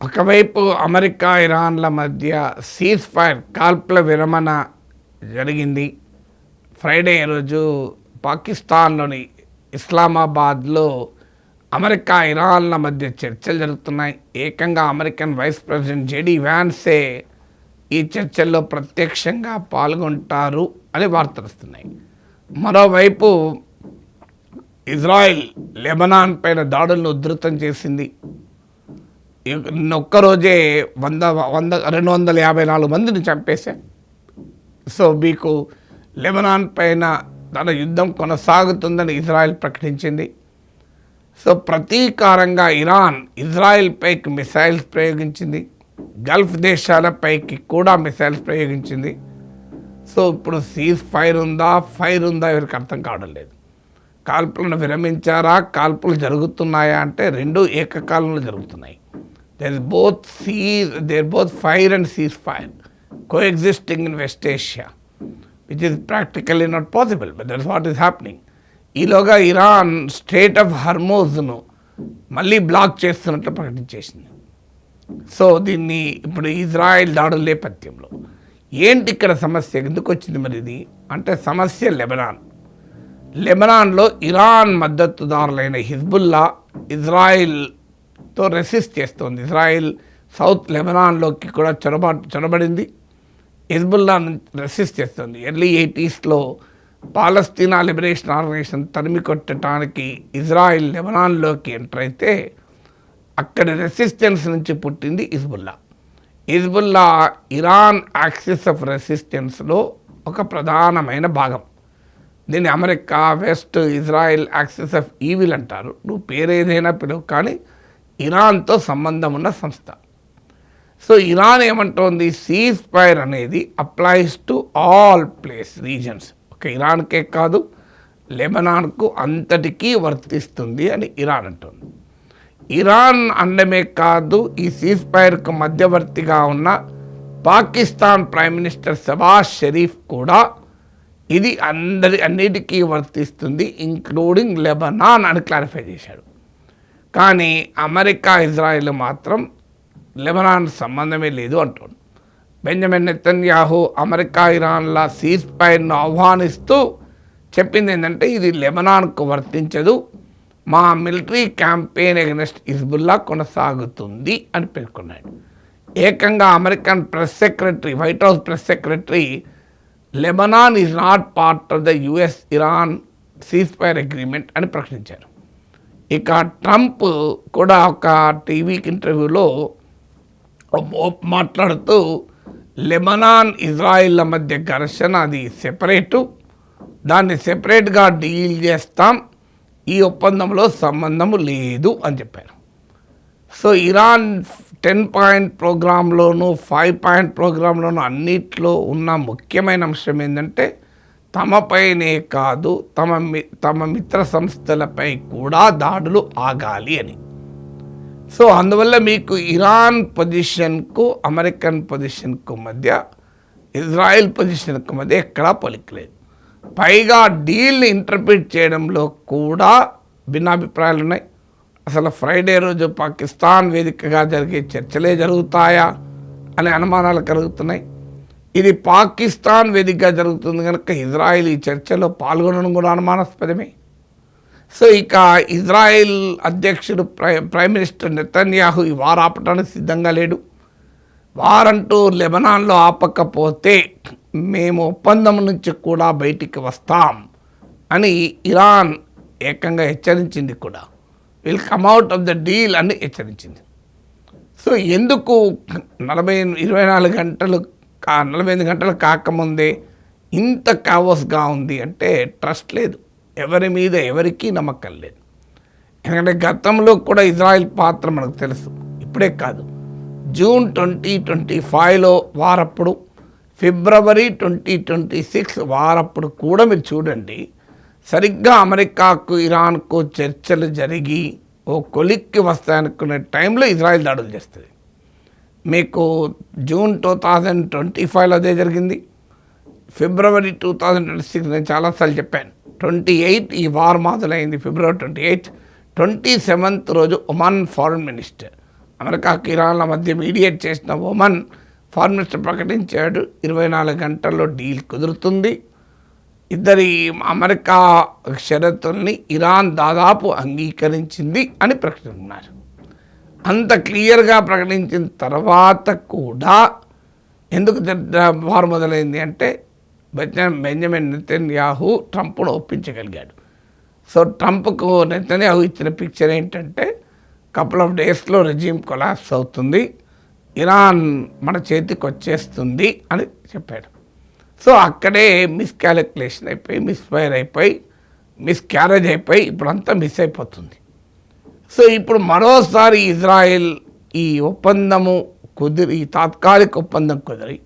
ఒకవైపు అమెరికా ఇరాన్ల మధ్య cease fire కాల్పుల విరమణ జరిగింది. ఫ్రైడే రోజు పాకిస్తాన్లోని ఇస్లామాబాద్లో అమెరికా ఇరాన్ల మధ్య చర్చలు జరుగుతున్నాయి. ఏకంగా అమెరికన్ వైస్ ప్రెసిడెంట్ జేడీ వ్యాన్సే ఈ చర్చల్లో ప్రత్యక్షంగా పాల్గొంటారు అని వార్తలు వస్తున్నాయి. మరోవైపు ఇజ్రాయెల్ లెబనాన్ పైన దాడులను ఉధృతం చేసింది. ఒక్కరోజే 254 మందిని చంపేశారు. సో మీకు లెబనాన్ పైన తన యుద్ధం కొనసాగుతుందని ఇజ్రాయెల్ ప్రకటించింది. సో ప్రతీకారంగా ఇరాన్ ఇజ్రాయెల్ పైకి మిసైల్స్ ప్రయోగించింది. గల్ఫ్ దేశాలపైకి కూడా మిసైల్స్ ప్రయోగించింది. సో ఇప్పుడు సీజ్ ఫైర్ ఉందా ఎవరికి అర్థం కావడం లేదు. కాల్పులను విరమించారా, కాల్పులు జరుగుతున్నాయా అంటే రెండు ఏకకాలంలో జరుగుతున్నాయి. There both fire and cease fire coexisting in West Asia which is practically not possible, but that's what is happening. ఈలోగా ఇరాన్ స్ట్రెయిట్ ఆఫ్ హర్మోజ్ను మళ్ళీ బ్లాక్ చేస్తున్నట్లు ప్రకటించేసింది. సో దీన్ని ఇప్పుడు ఇజ్రాయెల్ దాడుల నేపథ్యంలో ఏంటి ఇక్కడ సమస్య ఎందుకు వచ్చింది మరి ఇది అంటే సమస్య లెబనాన్లో ఇరాన్ మద్దతుదారులైన హిజ్బుల్లా ఇజ్రాయెల్తో రెసిస్ట్ చేస్తోంది. ఇజ్రాయెల్ సౌత్ లెబనాన్లోకి కూడా చొరబడింది. హిజ్బుల్లా రెసిస్ట్ చేస్తుంది. ఎర్లీ 80s పాలస్తీనా లిబరేషన్ ఆర్గనైజేషన్ తరిమి కొట్టడానికి ఇజ్రాయెల్ లెబనాన్లోకి ఎంటర్ అయితే అక్కడ రెసిస్టెన్స్ నుంచి పుట్టింది హిజ్బుల్లా ఇరాన్ యాక్సిస్ ఆఫ్ రెసిస్టెన్స్లో ఒక ప్రధానమైన భాగం. దీన్ని America, west, Israel axis of evil అంటారు. నువ్వు పేరేదైనా పిలువు, కానీ ఇరాన్తో సంబంధం ఉన్న సంస్థ. సో ఇరాన్ ఏమంటోంది, సీజ్ ఫైర్ అనేది అప్లైస్ టు ఆల్ రీజన్స్, ఒక ఇరాన్కే కాదు లెబనాన్కు అంతటికీ వర్తిస్తుంది అని ఇరాన్ అంటుంది. ఇరాన్ అనడమే కాదు, ఈ సీజ్ ఫైర్కు మధ్యవర్తిగా ఉన్న పాకిస్తాన్ ప్రైమ్ మినిస్టర్ షబాజ్ షరీఫ్ కూడా ఇది అన్నిటికీ వర్తిస్తుంది ఇంక్లూడింగ్ లెబనాన్ అని క్లారిఫై చేశాడు. కానీ అమెరికా, ఇజ్రాయెల్ మాత్రం లెబనాన్ సంబంధమే లేదు అంటుంది. బెంజమిన్ నెతన్యాహు అమెరికా ఇరాన్ల సీజ్ ఫైర్ను ఆహ్వానిస్తూ చెప్పింది ఏంటంటే ఇది లెబనాన్కు వర్తించదు, మా మిలిటరీ క్యాంపెయిన్ అగెన్స్ట్ హిజ్బుల్లా కొనసాగుతుంది అని పేర్కొన్నాడు. ఏకంగా American press secretary, white house press secretary Lebanon is not part of the US Iran cease fire agreement అని ప్రకటించారు. ఇక ట్రంప్ కూడా ఒక టీవీకి ఇంటర్వ్యూలో మాట్లాడుతూ లెబనాన్ ఇజ్రాయిల్ల మధ్య ఘర్షణ అది సెపరేటు, దాన్ని సెపరేట్గా డీల్ చేస్తాం, ఈ ఒప్పందంలో సంబంధము లేదు అని చెప్పారు. సో ఇరాన్ 10 పాయింట్ ప్రోగ్రాంలోనూ 5 పాయింట్ ప్రోగ్రాంలోనూ అన్నిట్లో ఉన్న ముఖ్యమైన అంశం ఏంటంటే తమపైనే కాదు తమ మిత్ర సంస్థలపై కూడా దాడులు ఆగాలి అని. సో అందువల్ల మీకు ఇరాన్ పొజిషన్కు అమెరికన్ పొజిషన్కు మధ్య, ఇజ్రాయెల్ పొజిషన్కు మధ్య ఎక్కడా పొలికలేదు. పైగా డీల్ని ఇంటర్ప్రిట్ చేయడంలో కూడా భిన్నాభిప్రాయాలు ఉన్నాయి. అసలు ఫ్రైడే రోజు పాకిస్తాన్ వేదికగా జరిగే చర్చలే జరుగుతాయా అనే అనుమానాలు కలుగుతున్నాయి. ఇది పాకిస్తాన్ వేదికగా జరుగుతుంది కనుక ఇజ్రాయెల్ ఈ చర్చలో పాల్గొనడం కూడా అనుమానాస్పదమే. సో ఇక ఇజ్రాయెల్ అధ్యక్షుడు ప్రైమ్ మినిస్టర్ నెతన్యాహు ఈ వార్ ఆపడానికి సిద్ధంగా లేడు. వారంటూ లెబనాన్లో ఆపకపోతే మేము ఒప్పందం నుంచి కూడా బయటికి వస్తాం అని ఇరాన్ ఏకంగా హెచ్చరించింది కూడా. Will come out of the deal అని హెచ్చరించింది. సో ఎందుకు 24 గంటలు కాకముందే ఇంత కావస్గా ఉంది అంటే ట్రస్ట్ లేదు, ఎవరి మీద ఎవరికీ నమ్మకం లేదు. ఎందుకంటే గతంలో కూడా ఇజ్రాయెల్ పాత్ర మనకు తెలుసు, ఇప్పుడే కాదు. జూన్ 2025లో వారప్పుడు, ఫిబ్రవరి 2026 వారప్పుడు కూడా మీరు చూడండి, సరిగ్గా అమెరికాకు ఇరాన్కు చర్చలు జరిగి ఓ కొలిక్కి వస్తాయనుకునే టైంలో ఇజ్రాయెల్ దాడులు చేస్తుంది. మీకు జూన్ 2025లో అదే జరిగింది. ఫిబ్రవరి 2026 నేను చాలాసార్లు చెప్పాను, 28 ఈ వార్ మొదలైంది, ఫిబ్రవరి 28. 27th రోజు ఒమాన్ ఫారెన్ మినిస్టర్ అమెరికాకి ఇరాన్ల మధ్య మీడియేట్ చేసిన ఒమన్ ఫారెన్ మినిస్టర్ ప్రకటించాడు 24 గంటల్లో డీల్ కుదురుతుంది. ఇద్దరి అమెరికా షరతుల్ని ఇరాన్ దాదాపు అంగీకరించింది అని ప్రకటిస్తున్నారు. అంత క్లియర్గా ప్రకటించిన తర్వాత కూడా ఎందుకు వారు మొదలైంది అంటే బెంజమిన్ నెతన్యాహు ట్రంప్ను ఒప్పించగలిగాడు. సో ట్రంప్కు నెతన్యాహు ఇచ్చిన పిక్చర్ ఏంటంటే కపుల్ ఆఫ్ డేస్లో రెజ్యూమ్ కొలాప్స్ అవుతుంది, ఇరాన్ మన చేతికి వచ్చేస్తుంది అని చెప్పాడు. సో అక్కడే మిస్క్యాలిక్యులేషన్ అయిపోయి, మిస్ఫైర్ అయిపోయి, మిస్క్యారేజ్ అయిపోయి ఇప్పుడంతా మిస్ అయిపోతుంది. సో ఇప్పుడు మరోసారి ఇజ్రాయెల్ ఈ ఒప్పందము కుదిరి, తాత్కాలిక ఒప్పందం కుదిరి,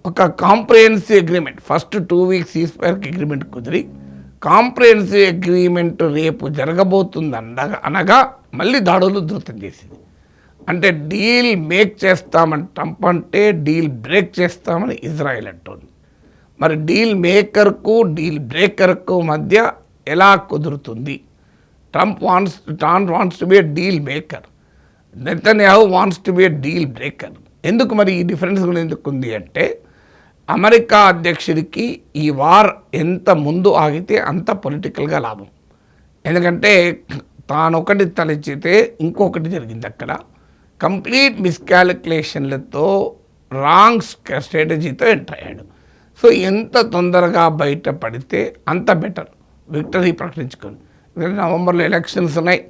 ఒక కాంప్రిహెన్సివ్ అగ్రిమెంట్ ఫస్ట్ 2 వీక్స్ సీజ్ఫైర్కి అగ్రిమెంట్ కుదిరి కాంప్రిహెన్సివ్ అగ్రిమెంట్ రేపు జరగబోతుంది అనగా మళ్ళీ దాడులు ఉధృతం చేసింది. అంటే డీల్ మేక్ చేస్తామని ట్రంప్ అంటే డీల్ బ్రేక్ చేస్తామని ఇజ్రాయెల్ అంటుంది. మరి డీల్ మేకర్కు డీల్ బ్రేకర్కు మధ్య ఎలా కుదురుతుంది? Trump wants to be a deal maker, Netanyahu wants to be a deal breaker. ఎందుకు మరి ఈ డిఫరెన్స్ కూడా ఎందుకు ఉంది అంటే అమెరికా అధ్యక్షుడికి ఈ వార్ ఎంత ముందు ఆగితే అంత పొలిటికల్గా లాభం. ఎందుకంటే తానొకటి తలచితే ఇంకొకటి జరిగింది. అక్కడ కంప్లీట్ మిస్క్యాలిక్యులేషన్లతో రాంగ్ స్ట్రాటజీతో ఎంటర్ అయ్యాడు. సో ఎంత తొందరగా బయటపడితే అంత బెటర్, విక్టరీ ప్రకటించుకొని. నవంబర్లో ఎలక్షన్స్ ఉన్నాయి.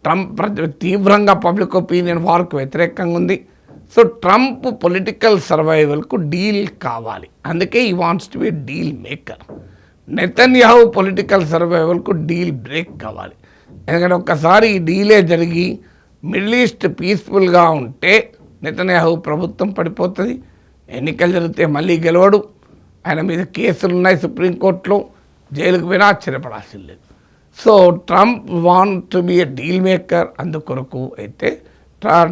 ట్రంప్ తీవ్రంగా పబ్లిక్ ఒపీనియన్ వార్కు వ్యతిరేకంగా ఉంది. సో ట్రంప్ పొలిటికల్ సర్వైవల్కు డీల్ కావాలి, అందుకే ఈ wants to be deal maker. Netanyahu political సర్వైవల్కు డీల్ బ్రేక్ కావాలి. ఎందుకంటే ఒక్కసారి ఈ డీలే జరిగి మిడిల్ ఈస్ట్ పీస్ఫుల్గా ఉంటే నెతన్యాహు ప్రభుత్వం పడిపోతుంది, ఎన్నికలు జరిగితే మళ్ళీ గెలవడు, ఆయన మీద కేసులు ఉన్నాయి సుప్రీంకోర్టులో, జైలుకు పోయినా ఆశ్చర్యపడాల్సింది లేదు. So Trump want to be a deal maker, అందుకొరకు అయితే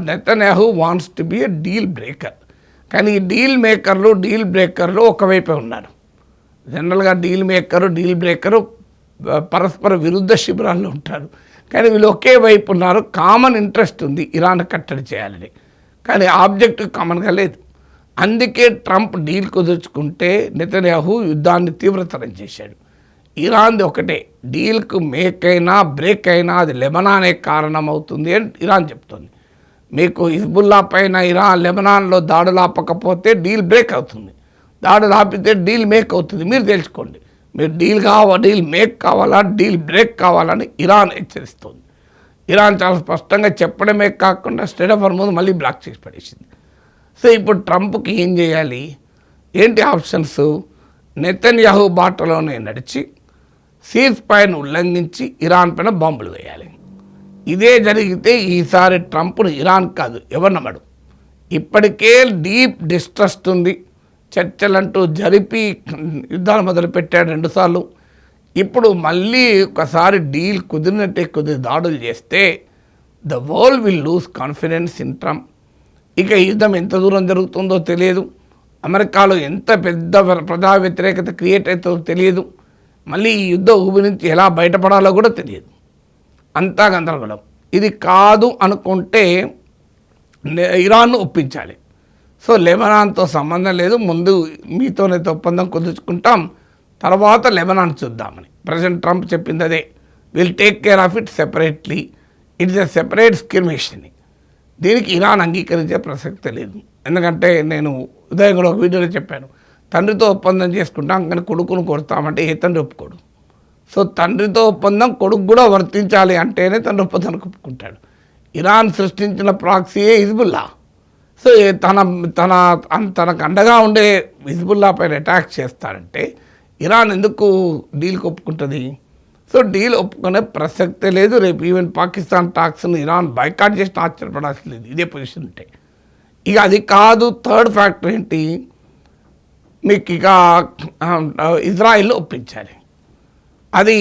Netanyahu wants to be a deal breaker. కానీ ఈ డీల్ మేకర్లు డీల్ బ్రేకర్లు ఒకవైపే ఉన్నారు. జనరల్గా డీల్ మేకరు డీల్ బ్రేకరు పరస్పర విరుద్ధ శిబిరాల్లో ఉంటారు. కానీ వీళ్ళు ఒకే వైపు ఉన్నారు. కామన్ ఇంట్రెస్ట్ ఉంది ఇరాన్ కట్టడి చేయాలని, కానీ ఆబ్జెక్టివ్ కామన్గా లేదు. అందుకే ట్రంప్ డీల్ కుదుర్చుకుంటే నెతన్యాహు యుద్ధాన్ని తీవ్రతరం చేశాడు. ఇరాన్ది ఒకటే, డీల్కు మేక్ అయినా బ్రేక్ అయినా అది లెబనానే కారణం అవుతుంది అని ఇరాన్ చెప్తుంది. మీకు హిజ్బుల్లా పైన ఇరాన్ లెబనాన్లో దాడులు ఆపకపోతే డీల్ బ్రేక్ అవుతుంది, దాడులు ఆపితే డీల్ మేక్ అవుతుంది. మీరు తెలుసుకోండి, మీరు డీల్ మేక్ కావాలా డీల్ బ్రేక్ కావాలని ఇరాన్ హెచ్చరిస్తుంది. ఇరాన్ చాలా స్పష్టంగా చెప్పడమే కాకుండా స్ట్రెయిట్ ఆఫ్ హార్మోజ్ మళ్ళీ బ్లాక్ చేసి పడేసింది. సో ఇప్పుడు ట్రంప్కి ఏం చేయాలి, ఏంటి ఆప్షన్స్? నెతన్యాహు బాటలోనే నడిచి సీజ్ పైన ఉల్లంఘించి ఇరాన్ పైన బాంబులు వేయాలి. ఇదే జరిగితే ఈసారి ట్రంప్ను ఇరాన్ కాదు ఎవరు నమ్మడు. ఇప్పటికే డీప్ డిస్ట్రస్ట్ ఉంది, చర్చలంటూ జరిపి యుద్ధాలు మొదలుపెట్టాడు 2 సార్లు. ఇప్పుడు మళ్ళీ ఒకసారి డీల్ కుదిరినట్టే కుదిరి దాడులు చేస్తే the world will lose confidence in Trump. ఇక యుద్ధం ఎంత దూరం జరుగుతుందో తెలియదు, అమెరికాలో ఎంత పెద్ద ప్రజా వ్యతిరేకత క్రియేట్ అవుతుందో తెలియదు, మళ్ళీ ఈ యుద్ధ ఊబి నుంచి ఎలా బయటపడాలో కూడా తెలియదు. అంతా గందరగోళం. ఇది కాదు అనుకుంటే ఇరాన్ను ఒప్పించాలి. సో లెబనాన్తో సంబంధం లేదు, ముందు మీతోనైతే ఒప్పందం కుదుర్చుకుంటాం, తర్వాత లెబనాన్ చూద్దామని ప్రెసిడెంట్ ట్రంప్ చెప్పింది అదే. Will take care of it separately, it's a separate skirmish అని. దీనికి ఇరాన్ అంగీకరించే ప్రసక్తే లేదు. ఎందుకంటే నేను ఉదయం కూడా ఒక వీడియోలో చెప్పాను, తండ్రితో ఒప్పందం చేసుకుంటాం కానీ కొడుకును కొడతామంటే ఏ తండ్రి ఒప్పుకోడు. సో తండ్రితో ఒప్పందం కొడుకు కూడా వర్తించాలి అంటేనే తండ్రి ఒప్పందానికి ఒప్పుకుంటాడు. ఇరాన్ సృష్టించిన ప్రాక్సీయే హిజ్బుల్లా. సో తనకు అండగా ఉండే హిజ్బుల్లా పైన అటాక్ చేస్తారంటే ఇరాన్ ఎందుకు డీల్కి ఒప్పుకుంటుంది? సో డీల్ ఒప్పుకునే ప్రసక్తే లేదు. రేపు ఈవెన్ పాకిస్తాన్ టాక్స్ను ఇరాన్ బైకాట్ చేసిన ఆశ్చర్యపడాల్సి లేదు ఇదే పొజిషన్ ఉంటే. ఇక అది కాదు, థర్డ్ ఫ్యాక్టర్ ఏంటి, మీకు ఇక ఇజ్రాయిల్ని ఒప్పించాలి. అది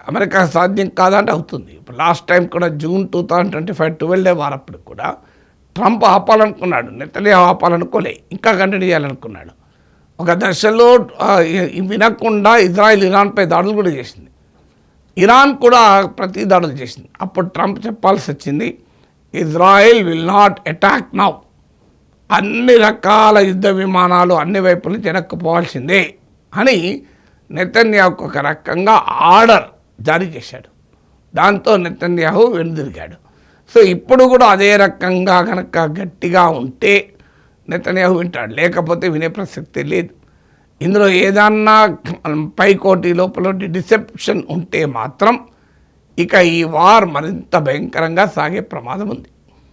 అమెరికా సాధ్యం కాదంటే అవుతుంది. ఇప్పుడు లాస్ట్ టైం కూడా జూన్ 2025 12 డే వారప్పుడు కూడా ట్రంప్ ఆపాలనుకున్నాడు, నెతన్యాహు ఆపాలనుకోలే, ఇంకా కంటిన్యూ చేయాలనుకున్నాడు. ఒక దశలో వినకుండా ఇజ్రాయిల్ ఇరాన్పై దాడులు కూడా చేసింది, ఇరాన్ కూడా ప్రతి దాడులు చేసింది. అప్పుడు ట్రంప్ చెప్పాల్సి వచ్చింది, Israel will not attack now. అన్ని రకాల యుద్ధ విమానాలు అన్ని వైపుల నుంచి వెనక్కిపోవాల్సిందే అని నెతన్యాహుకు ఒక రకంగా ఆర్డర్ జారీ చేశాడు. దాంతో నెతన్యాహు వెనుదిరిగాడు. సో ఇప్పుడు కూడా అదే రకంగా కనుక గట్టిగా ఉంటే నెతన్యాహు వింటాడు, లేకపోతే వినే ప్రసక్తి లేదు. ఇందులో ఏదన్నా పైకోటి లోపల డిసెప్షన్ ఉంటే మాత్రం ఇక ఈ వార్ మరింత భయంకరంగా సాగే ప్రమాదం ఉంది.